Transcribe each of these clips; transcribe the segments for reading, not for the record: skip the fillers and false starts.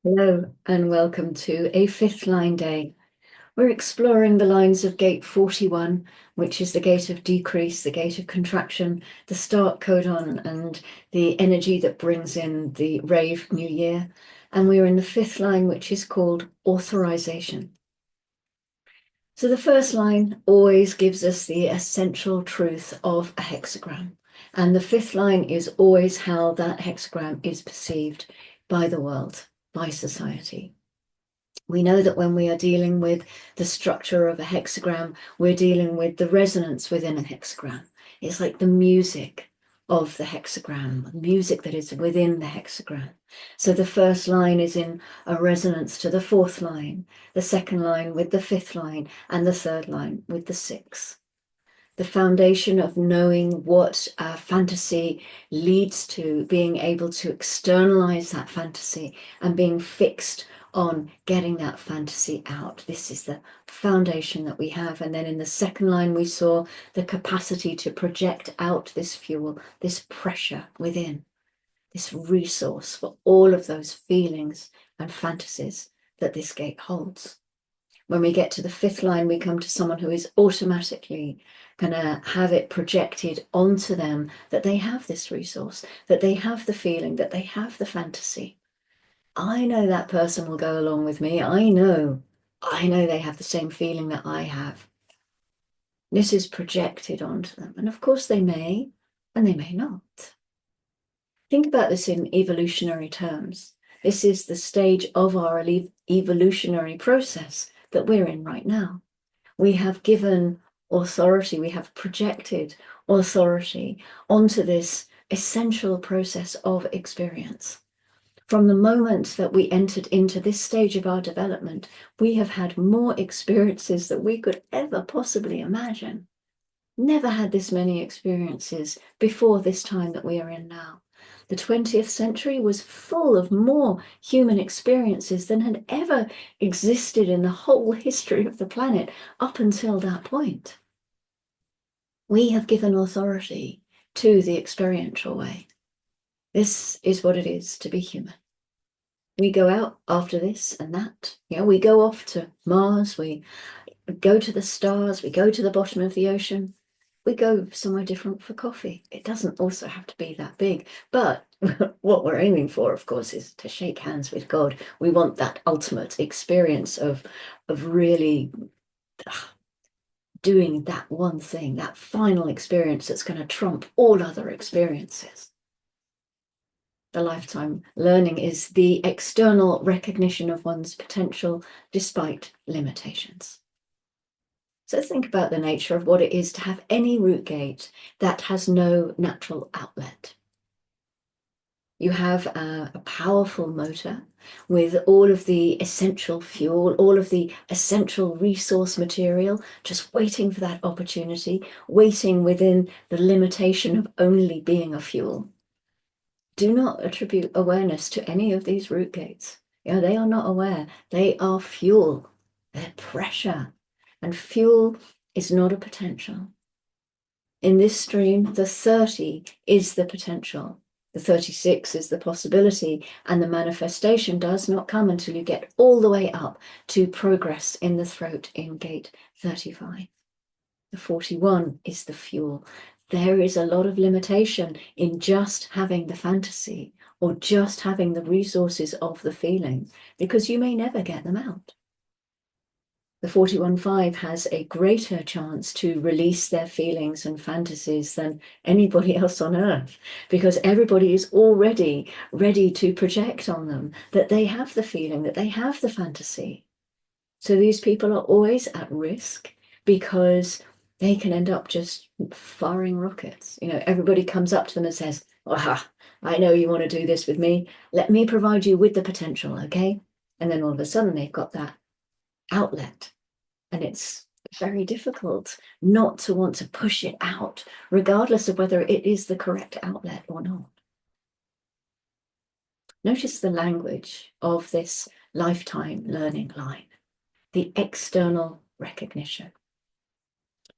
Hello and welcome to a fifth line day. We're exploring the lines of gate 41, which is the gate of decrease, the gate of contraction, the start codon, and the energy that brings in the rave new year. And we're in the fifth line, which is called authorization. So the first line always gives us the essential truth of a hexagram. And the fifth line is always how that hexagram is perceived by the world, by society. We know that when we are dealing with the structure of a hexagram, we're dealing with the resonance within a hexagram. It's like the music of the hexagram, music that is within the hexagram. So the first line is in a resonance to the fourth line, the second line with the fifth line, and the third line with the sixth. The foundation of knowing what fantasy leads to, being able to externalize that fantasy and being fixed on getting that fantasy out. This is the foundation that we have. And then in the second line, we saw the capacity to project out this fuel, this pressure within, this resource for all of those feelings and fantasies that this gate holds. When we get to the fifth line, we come to someone who is automatically going to have it projected onto them that they have this resource, that they have the feeling, that they have the fantasy. I know that person will go along with me. I know they have the same feeling that I have. This is projected onto them. And of course they may, and they may not. Think about this in evolutionary terms. This is the stage of our evolutionary process that we're in right now. We have given authority, we have projected authority onto this essential process of experience. From the moment that we entered into this stage of our development, we have had more experiences than we could ever possibly imagine. Never had this many experiences before this time that we are in now. The 20th century was full of more human experiences than had ever existed in the whole history of the planet up until that point. We have given authority to the experiential way. This is what it is to be human. We go out after this and that. We go off to Mars, we go to the stars, we go to the bottom of the ocean. We go somewhere different for coffee. It doesn't also have to be that big. But what we're aiming for, of course, is to shake hands with God. We want that ultimate experience of really doing that one thing, that final experience that's going to trump all other experiences. The lifetime learning is the external recognition of one's potential despite limitations. So think about the nature of what it is to have any root gate that has no natural outlet. You have a powerful motor with all of the essential fuel, all of the essential resource material, just waiting for that opportunity, waiting within the limitation of only being a fuel. Do not attribute awareness to any of these root gates. They are not aware. They are fuel. They're pressure. And fuel is not a potential. In this stream, the 30 is the potential. The 36 is the possibility, and the manifestation does not come until you get all the way up to progress in the throat in gate 35. The 41 is the fuel. There is a lot of limitation in just having the fantasy or just having the resources of the feeling, because you may never get them out. The 41.5 has a greater chance to release their feelings and fantasies than anybody else on earth, because everybody is already ready to project on them that they have the feeling, that they have the fantasy. So these people are always at risk because they can end up just firing rockets. Everybody comes up to them and says, "Aha, I know you want to do this with me. Let me provide you with the potential, okay?" And then all of a sudden they've got that outlet. And it's very difficult not to want to push it out, regardless of whether it is the correct outlet or not. Notice the language of this lifetime learning line, the external recognition.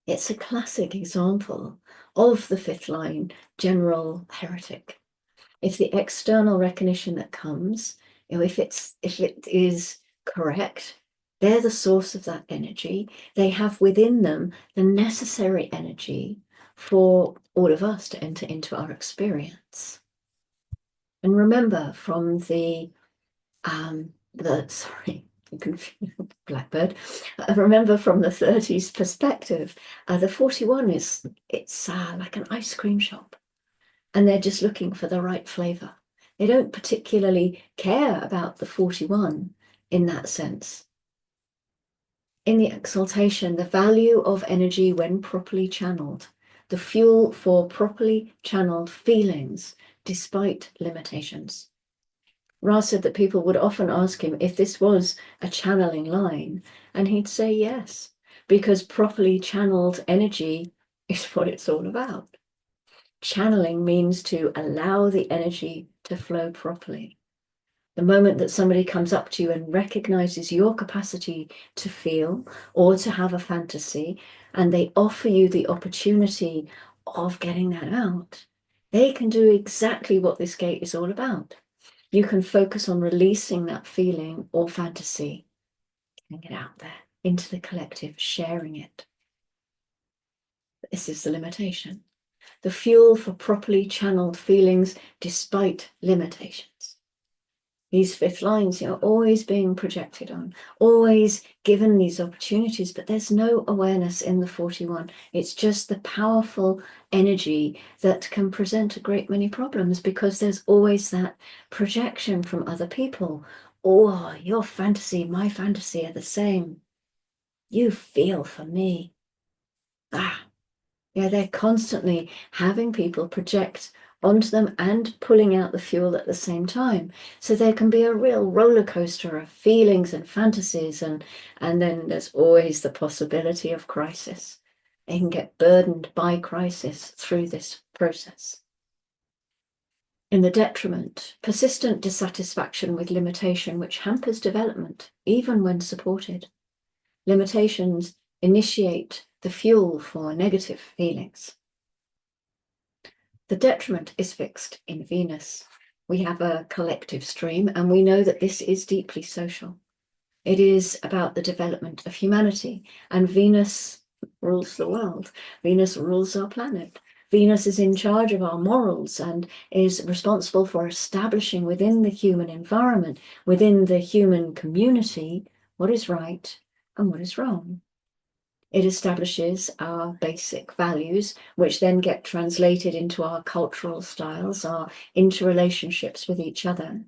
It's a classic example of the fifth line general heretic. It's the external recognition that comes. if it is correct, they're the source of that energy. They have within them the necessary energy for all of us to enter into our experience. And remember from sorry, Blackbird. Remember from the 30s perspective, the 41 it's like an ice cream shop, and they're just looking for the right flavor. They don't particularly care about the 41 in that sense. In the exaltation, the value of energy when properly channeled, the fuel for properly channeled feelings despite limitations. Ra said that people would often ask him if this was a channeling line, and he'd say yes, because properly channeled energy is what it's all about. Channeling means to allow the energy to flow properly. The moment that somebody comes up to you and recognizes your capacity to feel or to have a fantasy, and they offer you the opportunity of getting that out, they can do exactly what this gate is all about. You can focus on releasing that feeling or fantasy, getting it out there into the collective, sharing it. This is the limitation. The fuel for properly channeled feelings despite limitations. These fifth lines, always being projected on, always given these opportunities, but there's no awareness in the 41. It's just the powerful energy that can present a great many problems because there's always that projection from other people. Oh, your fantasy, my fantasy are the same. You feel for me. They're constantly having people project onto them and pulling out the fuel at the same time. So there can be a real roller coaster of feelings and fantasies, and then there's always the possibility of crisis. They can get burdened by crisis through this process. In the detriment, persistent dissatisfaction with limitation, which hampers development, even when supported. Limitations initiate the fuel for negative feelings. The detriment is fixed in Venus. We have a collective stream, and we know that this is deeply social. It is about the development of humanity, and Venus rules the world. Venus rules our planet. Venus is in charge of our morals and is responsible for establishing within the human environment, within the human community, what is right and what is wrong. It establishes our basic values, which then get translated into our cultural styles, our interrelationships with each other.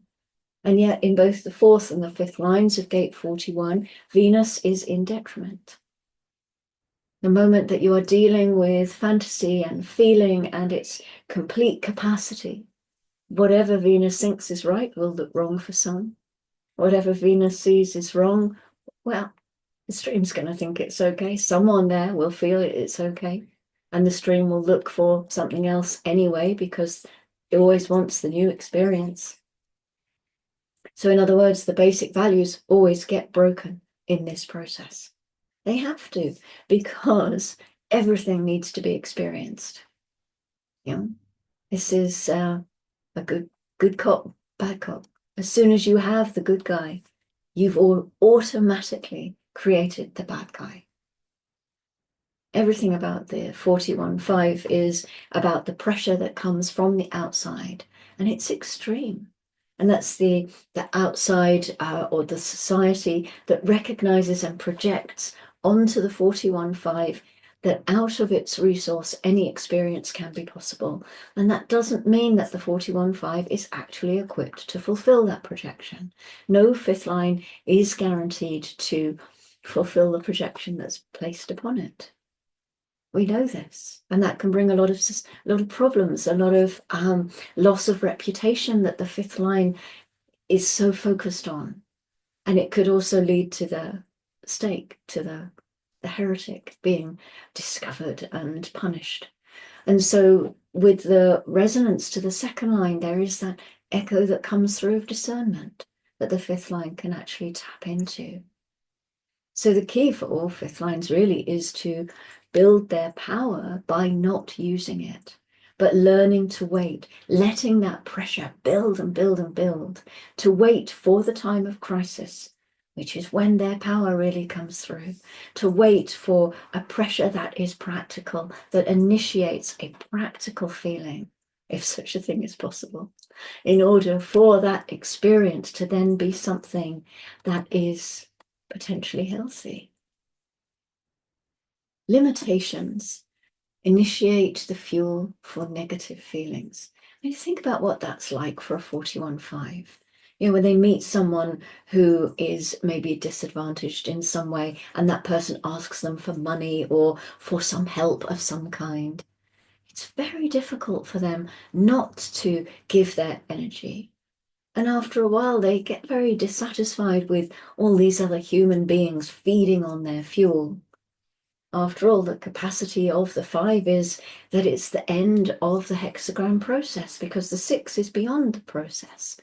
And yet in both the fourth and the fifth lines of Gate 41, Venus is in detriment. The moment that you are dealing with fantasy and feeling and its complete capacity, whatever Venus thinks is right will look wrong for some. Whatever Venus sees is wrong, well, the stream's going to think it's okay. Someone there will feel it's okay. And the stream will look for something else anyway, because it always wants the new experience. So in other words, the basic values always get broken in this process. They have to, because everything needs to be experienced. This is a good cop, bad cop. As soon as you have the good guy, you've automatically created the bad guy. Everything about the 41.5 is about the pressure that comes from the outside, and it's extreme. And that's the outside or the society that recognizes and projects onto the 41.5 that out of its resource, any experience can be possible. And that doesn't mean that the 41.5 is actually equipped to fulfill that projection. No fifth line is guaranteed to fulfill the projection that's placed upon it. We know this, and that can bring a lot of problems, a lot of loss of reputation that the fifth line is so focused on. And it could also lead to the stake, to the heretic being discovered and punished. And so with the resonance to the second line, there is that echo that comes through of discernment that the fifth line can actually tap into. So the key for all fifth lines really is to build their power by not using it, but learning to wait, letting that pressure build and build and build, to wait for the time of crisis, which is when their power really comes through, to wait for a pressure that is practical, that initiates a practical feeling, if such a thing is possible, in order for that experience to then be something that is potentially healthy. Limitations initiate the fuel for negative feelings. When you think about what that's like for a 41-5, when they meet someone who is maybe disadvantaged in some way, and that person asks them for money or for some help of some kind, it's very difficult for them not to give their energy. And after a while, they get very dissatisfied with all these other human beings feeding on their fuel. After all, the capacity of the 5 is that it's the end of the hexagram process, because the 6 is beyond the process.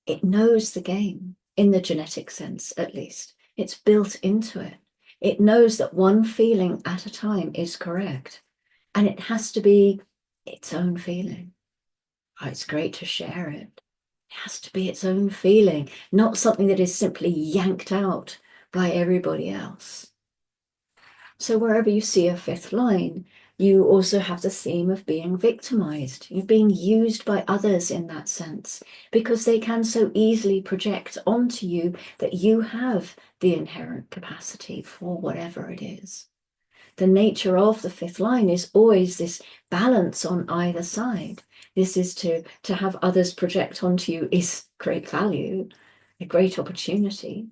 It knows the game, in the genetic sense at least. It's built into it. It knows that one feeling at a time is correct, and it has to be its own feeling. Oh, it's great to share it. It has to be its own feeling, not something that is simply yanked out by everybody else. So wherever you see a 5th line, you also have the theme of being victimized. You're being used by others in that sense, because they can so easily project onto you that you have the inherent capacity for whatever it is. The nature of the 5th line is always this balance on either side. This is to have others project onto you is great value, a great opportunity.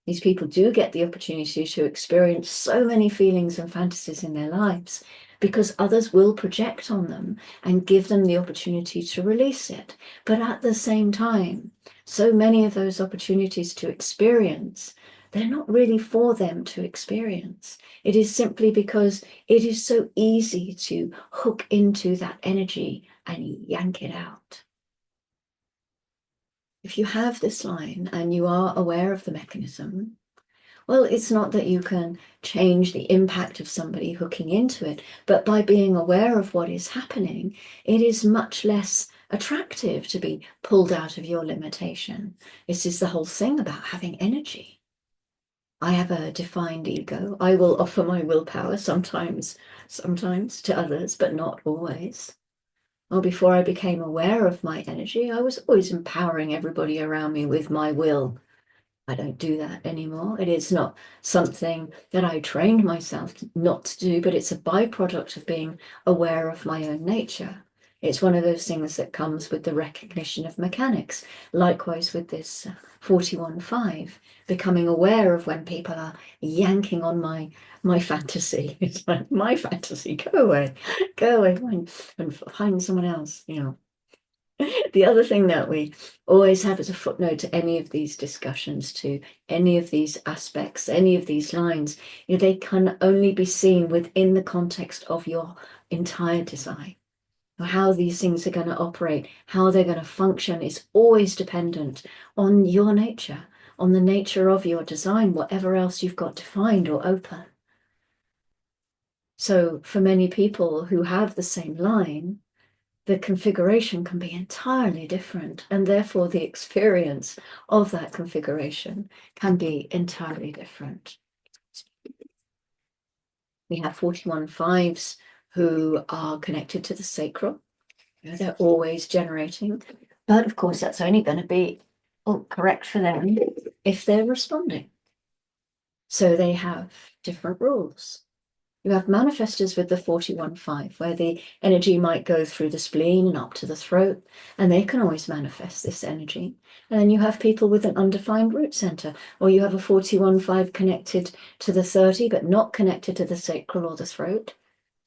These people do get the opportunity to experience so many feelings and fantasies in their lives, because others will project on them and give them the opportunity to release it. But at the same time, so many of those opportunities to experience, they're not really for them to experience. It is simply because it is so easy to hook into that energy and yank it out. If you have this line and you are aware of the mechanism, well, it's not that you can change the impact of somebody hooking into it, but by being aware of what is happening, it is much less attractive to be pulled out of your limitation. This is the whole thing about having energy. I have a defined ego. I will offer my willpower sometimes to others, but not always. Well, before I became aware of my energy, I was always empowering everybody around me with my will. I don't do that anymore. It is not something that I trained myself not to do, but it's a byproduct of being aware of my own nature. It's one of those things that comes with the recognition of mechanics. Likewise with this 41-5, becoming aware of when people are yanking on my fantasy. It's like, my fantasy, go away, and find someone else, The other thing that we always have as a footnote to any of these discussions, to any of these aspects, any of these lines, they can only be seen within the context of your entire design. How these things are going to operate, how they're going to function is always dependent on your nature, on the nature of your design, whatever else you've got defined or open. So for many people who have the same line, the configuration can be entirely different, and therefore the experience of that configuration can be entirely different. We have 41-5s who are connected to the sacral. They're always generating, but of course that's only going to be correct for them if they're responding. So they have different rules. You have manifestors with the 41-5, where the energy might go through the spleen and up to the throat, and they can always manifest this energy. And then you have people with an undefined root center, or you have a 41-5 connected to the 30, but not connected to the sacral or the throat,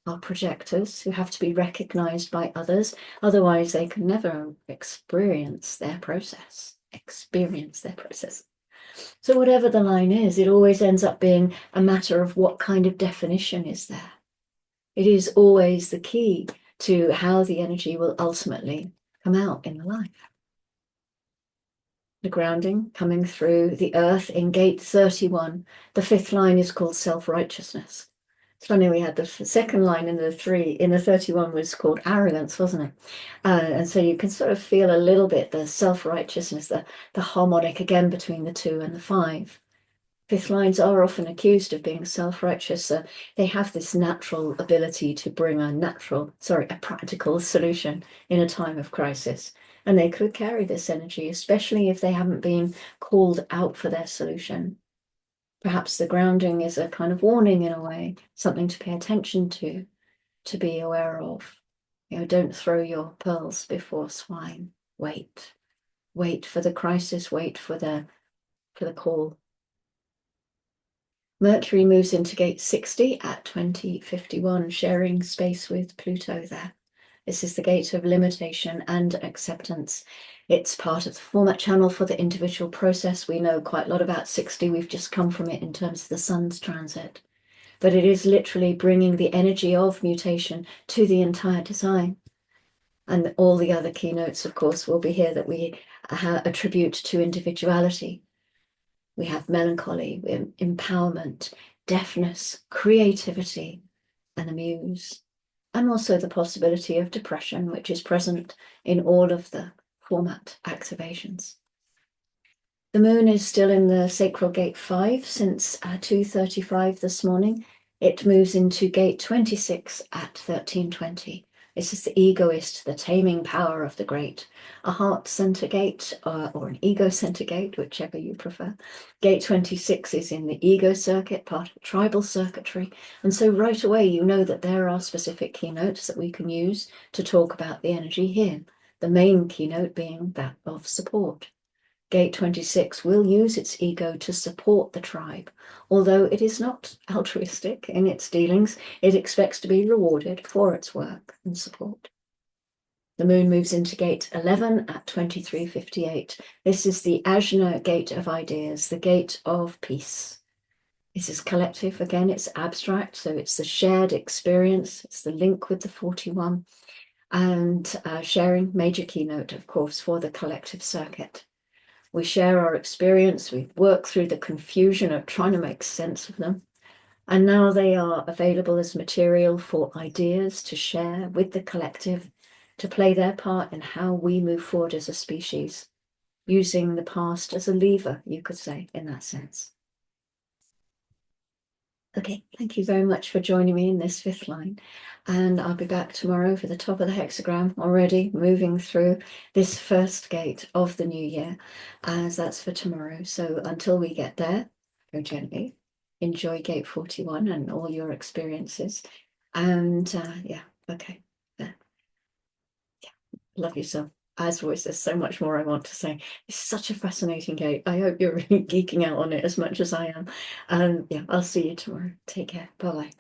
are projectors who have to be recognized by others. Otherwise, they can never experience their process. So whatever the line is, it always ends up being a matter of what kind of definition is there. It is always the key to how the energy will ultimately come out in the life. The grounding coming through the earth in gate 31, the 5th line is called self-righteousness. It's funny, we had the second line in the 31 was called arrogance, wasn't it? And so you can sort of feel a little bit the self-righteousness, the harmonic again between the 2 and the 5. Fifth lines are often accused of being self-righteous. They have this natural ability to bring a practical solution in a time of crisis. And they could carry this energy, especially if they haven't been called out for their solution. Perhaps the grounding is a kind of warning in a way, something to pay attention to be aware of. Don't throw your pearls before swine. Wait. Wait for the crisis, wait for the call. Mercury moves into gate 60 at 2051, sharing space with Pluto there. This is the gate of limitation and acceptance. It's part of the format channel for the individual process. We know quite a lot about 60. We've just come from it in terms of the sun's transit. But it is literally bringing the energy of mutation to the entire design. And all the other keynotes, of course, will be here that we attribute to individuality. We have melancholy, empowerment, deafness, creativity, and the muse. And also the possibility of depression, which is present in all of the format activations. The moon is still in the sacral gate 5 since 2:35 this morning. It moves into gate 26 at 13:20. This is the egoist, the taming power of the great. A heart center gate or an ego center gate, whichever you prefer. Gate 26 is in the ego circuit, part of tribal circuitry. And so right away, you know that there are specific keynotes that we can use to talk about the energy here. The main keynote being that of support. Gate 26 will use its ego to support the tribe. Although it is not altruistic in its dealings, it expects to be rewarded for its work and support. The moon moves into gate 11 at 23:58. This is the Ajna gate of ideas, the gate of peace. This is collective. Again, it's abstract, so it's the shared experience. It's the link with the 41 and sharing major keynote, of course, for the collective circuit. We share our experience, we work through the confusion of trying to make sense of them. And now they are available as material for ideas to share with the collective, to play their part in how we move forward as a species, using the past as a lever, you could say, in that sense. Okay, thank you very much for joining me in this fifth line. And I'll be back tomorrow for the top of the hexagram, already moving through this first gate of the new year, as that's for tomorrow. So until we get there, go gently, enjoy gate 41 and all your experiences. And yeah, okay. Yeah, love yourself. As always, there's so much more I want to say. It's such a fascinating gate. I hope you're really geeking out on it as much as I am. Yeah, I'll see you tomorrow. Take care. Bye-bye.